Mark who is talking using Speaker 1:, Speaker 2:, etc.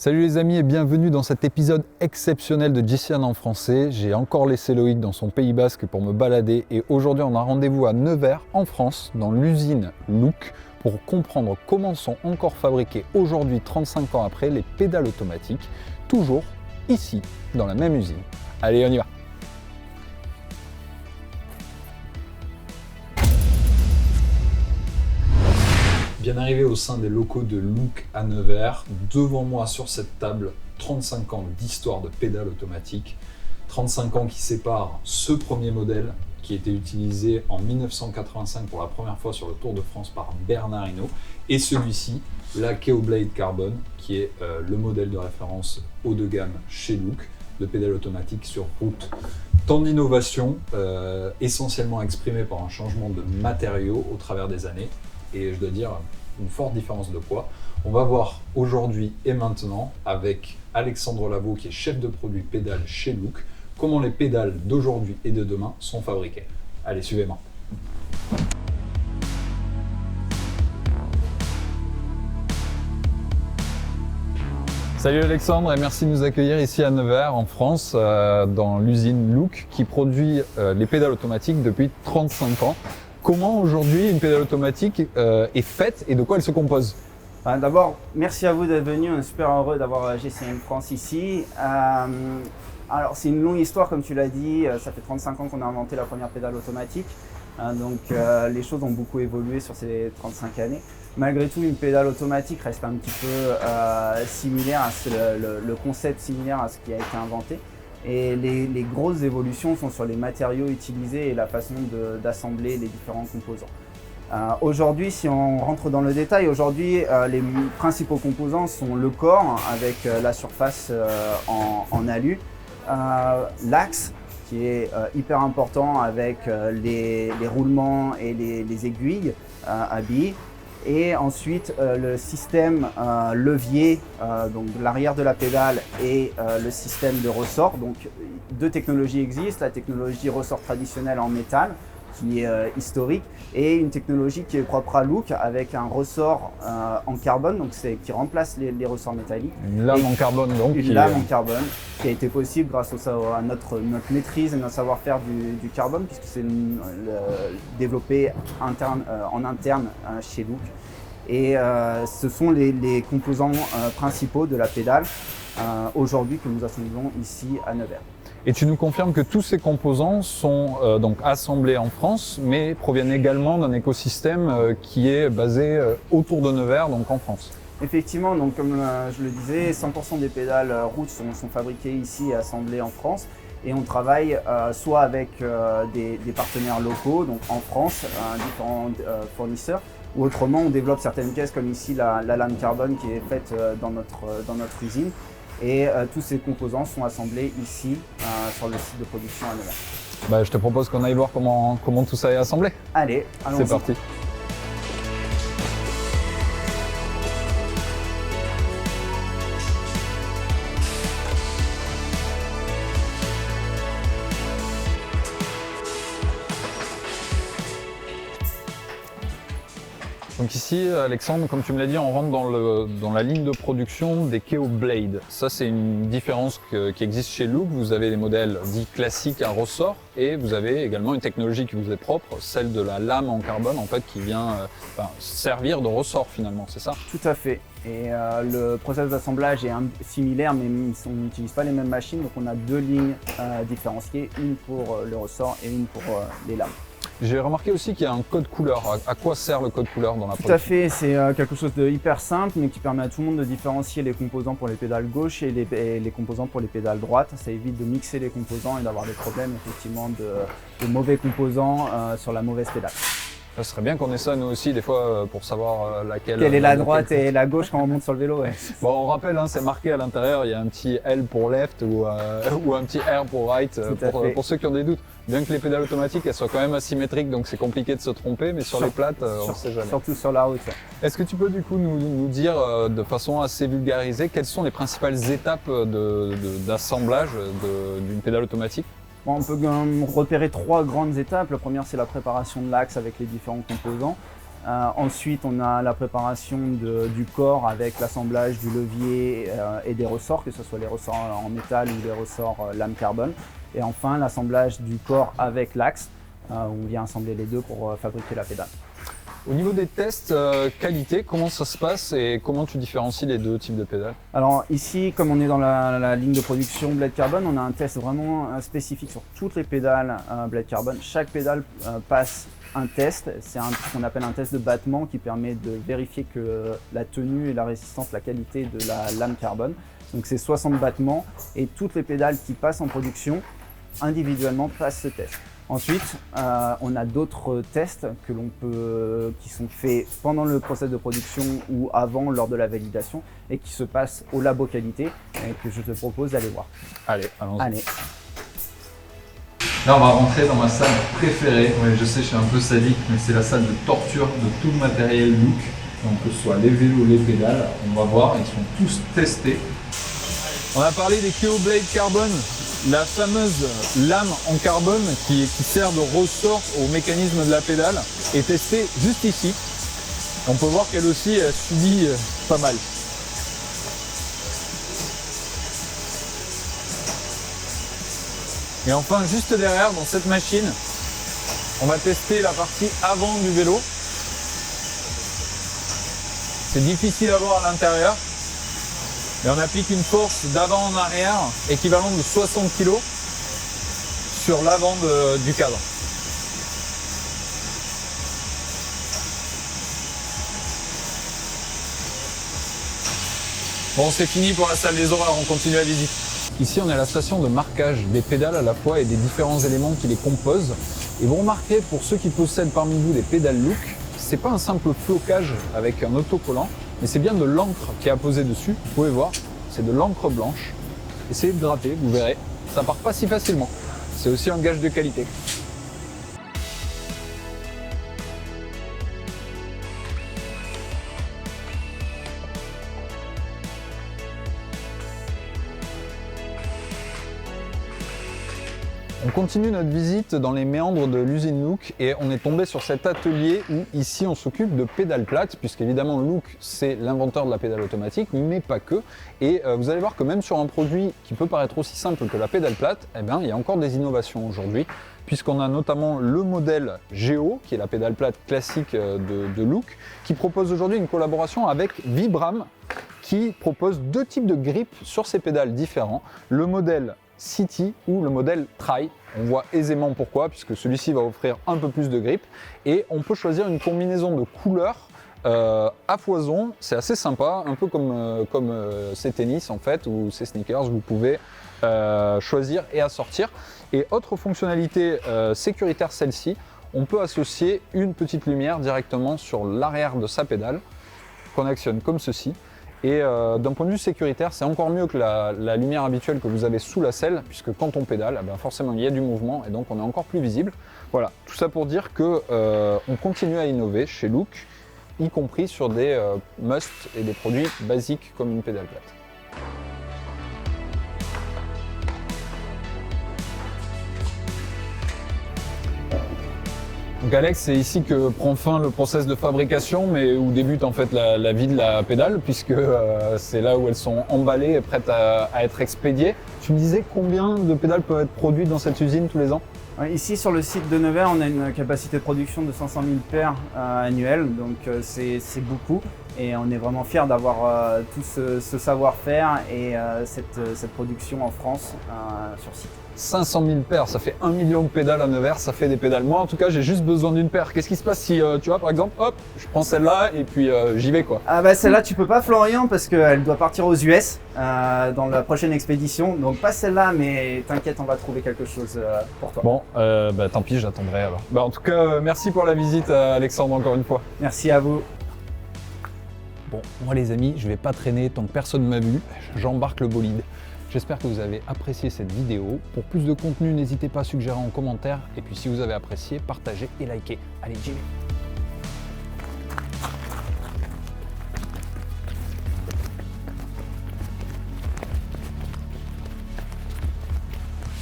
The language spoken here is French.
Speaker 1: Salut les amis et bienvenue dans cet épisode exceptionnel de GCN en français. J'ai encore laissé Loïc dans son Pays Basque pour me balader et aujourd'hui on a rendez-vous à Nevers en France dans l'usine Look pour comprendre comment sont encore fabriquées aujourd'hui 35 ans après les pédales automatiques, toujours ici dans la même usine. Allez on y va. Bien arrivé au sein des locaux de Look à Nevers, devant moi sur cette table, 35 ans d'histoire de pédales automatiques, 35 ans qui séparent ce premier modèle qui a été utilisé en 1985 pour la première fois sur le Tour de France par Bernard Hinault et celui-ci, la KO Blade Carbon, qui est le modèle de référence haut de gamme chez Look, de pédales automatiques sur route. Tant d'innovation, essentiellement exprimée par un changement de matériaux au travers des années. Et je dois dire une forte différence de poids. On va voir aujourd'hui et maintenant avec Alexandre Lavaux qui est chef de produit pédales chez Look, comment les pédales d'aujourd'hui et de demain sont fabriquées. Allez, suivez-moi. Salut Alexandre et merci de nous accueillir ici à Nevers en France dans l'usine Look qui produit les pédales automatiques depuis 35 ans. Comment aujourd'hui une pédale automatique est faite et de quoi elle se compose?
Speaker 2: D'abord, merci à vous d'être venu. On est super heureux d'avoir GCN France ici. Alors, c'est une longue histoire, comme tu l'as dit. Ça fait 35 ans qu'on a inventé la première pédale automatique. Les choses ont beaucoup évolué sur ces 35 années. Malgré tout, une pédale automatique reste un petit peu similaire à le concept similaire à ce qui a été inventé. Et les grosses évolutions sont sur les matériaux utilisés et la façon d'assembler les différents composants. Aujourd'hui, si on rentre dans le détail, les principaux composants sont le corps avec la surface en alu, l'axe qui est hyper important avec les roulements et les aiguilles à billes. Et ensuite le système levier, donc l'arrière de la pédale et le système de ressort. Donc deux technologies existent, la technologie ressort traditionnel en métal qui est historique et une technologie qui est propre à Look avec un ressort en carbone, donc qui remplace les ressorts métalliques.
Speaker 1: Une lame en carbone donc.
Speaker 2: Une lame en carbone qui a été possible grâce à notre maîtrise et notre savoir-faire du carbone puisque c'est développé en interne chez Look. Et ce sont les composants principaux de la pédale aujourd'hui que nous assemblons ici à Nevers.
Speaker 1: Et tu nous confirmes que tous ces composants sont donc assemblés en France, mais proviennent également d'un écosystème qui est basé autour de Nevers, donc en France.
Speaker 2: Effectivement, donc comme je le disais, 100% des pédales route sont fabriquées ici et assemblées en France. Et on travaille soit avec des partenaires locaux, donc en France, différents fournisseurs, ou autrement on développe certaines pièces comme ici la lame carbone qui est faite dans notre usine. Et tous ces composants sont assemblés ici sur le site de production à Nevers.
Speaker 1: Je te propose qu'on aille voir comment tout ça est assemblé.
Speaker 2: Allez, allons-y.
Speaker 1: C'est parti. Donc ici, Alexandre, comme tu me l'as dit, on rentre dans la ligne de production des KO Blade. Ça, c'est une différence qui existe chez Look. Vous avez les modèles dits classiques à ressort et vous avez également une technologie qui vous est propre, celle de la lame en carbone, en fait, qui vient servir de ressort finalement, c'est ça?
Speaker 2: Tout à fait. Et le process d'assemblage est similaire, mais on n'utilise pas les mêmes machines. Donc on a deux lignes différenciées, une pour le ressort et une pour les lames.
Speaker 1: J'ai remarqué aussi qu'il y a un code couleur. À quoi sert le code couleur dans la production?
Speaker 2: Tout à fait, c'est quelque chose de hyper simple, mais qui permet à tout le monde de différencier les composants pour les pédales gauche et les composants pour les pédales droite. Ça évite de mixer les composants et d'avoir des problèmes effectivement de mauvais composants sur la mauvaise pédale.
Speaker 1: Ça serait bien qu'on ait ça nous aussi des fois pour savoir laquelle.
Speaker 2: Quelle est la droite et la gauche quand on monte sur le vélo, ouais.
Speaker 1: Bon, on rappelle, c'est marqué à l'intérieur, il y a un petit L pour left ou un petit R pour right pour ceux qui ont des doutes. Bien que les pédales automatiques elles soient quand même asymétriques, donc c'est compliqué de se tromper, mais sur les plates, on ne sait jamais.
Speaker 2: Surtout sur la route.
Speaker 1: Est-ce que tu peux du coup nous dire de façon assez vulgarisée quelles sont les principales étapes d'assemblage d'une pédale automatique?
Speaker 2: Bon, on peut repérer trois grandes étapes. La première, c'est la préparation de l'axe avec les différents composants. Ensuite, on a la préparation du corps avec l'assemblage du levier et des ressorts, que ce soit les ressorts en métal ou les ressorts lame carbone. Et enfin, l'assemblage du corps avec l'axe, où on vient assembler les deux pour fabriquer la pédale.
Speaker 1: Au niveau des tests qualité, comment ça se passe et comment tu différencies les deux types de pédales?
Speaker 2: Alors ici, comme on est dans la ligne de production Blade Carbon, on a un test vraiment spécifique sur toutes les pédales Blade Carbon. Chaque pédale passe un test, c'est ce qu'on appelle un test de battement qui permet de vérifier que la tenue et la résistance, la qualité de la lame carbone. Donc c'est 60 battements et toutes les pédales qui passent en production individuellement passent ce test. Ensuite, on a d'autres tests qui sont faits pendant le process de production ou avant, lors de la validation, et qui se passent au labo qualité et que je te propose d'aller voir.
Speaker 1: Allez, allons-y.
Speaker 2: Allez.
Speaker 1: Là, on va rentrer dans ma salle préférée. Ouais, je sais, je suis un peu sadique, mais c'est la salle de torture de tout le matériel Look. Donc, que ce soit les vélos, les pédales, on va voir, ils sont tous testés. On a parlé des KO Blade Carbon. La fameuse lame en carbone qui sert de ressort au mécanisme de la pédale est testée juste ici. On peut voir qu'elle aussi subit pas mal. Et enfin, juste derrière, dans cette machine, on va tester la partie avant du vélo. C'est difficile à voir à l'intérieur. Et on applique une force d'avant en arrière équivalente de 60 kg sur l'avant du cadre. Bon, c'est fini pour la salle des horreurs, on continue la visite. Ici, on est à la station de marquage des pédales à la fois et des différents éléments qui les composent. Et vous remarquez, pour ceux qui possèdent parmi vous des pédales Look, c'est pas un simple flocage avec un autocollant, mais c'est bien de l'encre qui est apposée dessus. Vous pouvez voir, c'est de l'encre blanche. Essayez de gratter, vous verrez, ça part pas si facilement. C'est aussi un gage de qualité. On continue notre visite dans les méandres de l'usine Look et on est tombé sur cet atelier où ici on s'occupe de pédales plates, puisqu'évidemment Look c'est l'inventeur de la pédale automatique, mais pas que. Et vous allez voir que même sur un produit qui peut paraître aussi simple que la pédale plate, eh bien, il y a encore des innovations aujourd'hui, puisqu'on a notamment le modèle Geo, qui est la pédale plate classique de Look, qui propose aujourd'hui une collaboration avec Vibram, qui propose deux types de grippe sur ces pédales différents. Le modèle City ou le modèle Try. On voit aisément pourquoi, puisque celui-ci va offrir un peu plus de grip et on peut choisir une combinaison de couleurs à foison. C'est assez sympa, un peu comme ces tennis en fait ou ces sneakers, vous pouvez choisir et assortir. Et autre fonctionnalité sécuritaire, celle-ci, on peut associer une petite lumière directement sur l'arrière de sa pédale qu'on actionne comme ceci. Et d'un point de vue sécuritaire, c'est encore mieux que la lumière habituelle que vous avez sous la selle, puisque quand on pédale, eh bien forcément il y a du mouvement et donc on est encore plus visible. Voilà, tout ça pour dire que on continue à innover chez Look, y compris sur des must et des produits basiques comme une pédale plate. Donc Alex, c'est ici que prend fin le process de fabrication, mais où débute en fait la vie de la pédale, puisque c'est là où elles sont emballées et prêtes à être expédiées. Tu me disais combien de pédales peuvent être produites dans cette usine tous les ans?
Speaker 2: Ici sur le site de Nevers, on a une capacité de production de 500 000 paires annuelles, donc c'est beaucoup. Et on est vraiment fiers d'avoir tout ce savoir-faire et cette production en France sur site.
Speaker 1: 500 000 paires, ça fait 1 million de pédales à Nevers, ça fait des pédales. Moi en tout cas j'ai juste besoin d'une paire. Qu'est-ce qui se passe si tu vois par exemple, hop, je prends celle-là et puis j'y vais quoi.
Speaker 2: Ah bah celle-là tu peux pas Florian parce qu'elle doit partir aux US dans la prochaine expédition. Donc pas celle-là mais t'inquiète on va trouver quelque chose pour toi.
Speaker 1: Bon bah tant pis j'attendrai alors. Bah en tout cas merci pour la visite Alexandre encore une fois.
Speaker 2: Merci à vous.
Speaker 1: Bon moi les amis je vais pas traîner tant que personne m'a vu, j'embarque le bolide. J'espère que vous avez apprécié cette vidéo. Pour plus de contenu, n'hésitez pas à suggérer en commentaire. Et puis si vous avez apprécié, partagez et likez. Allez, j'y vais.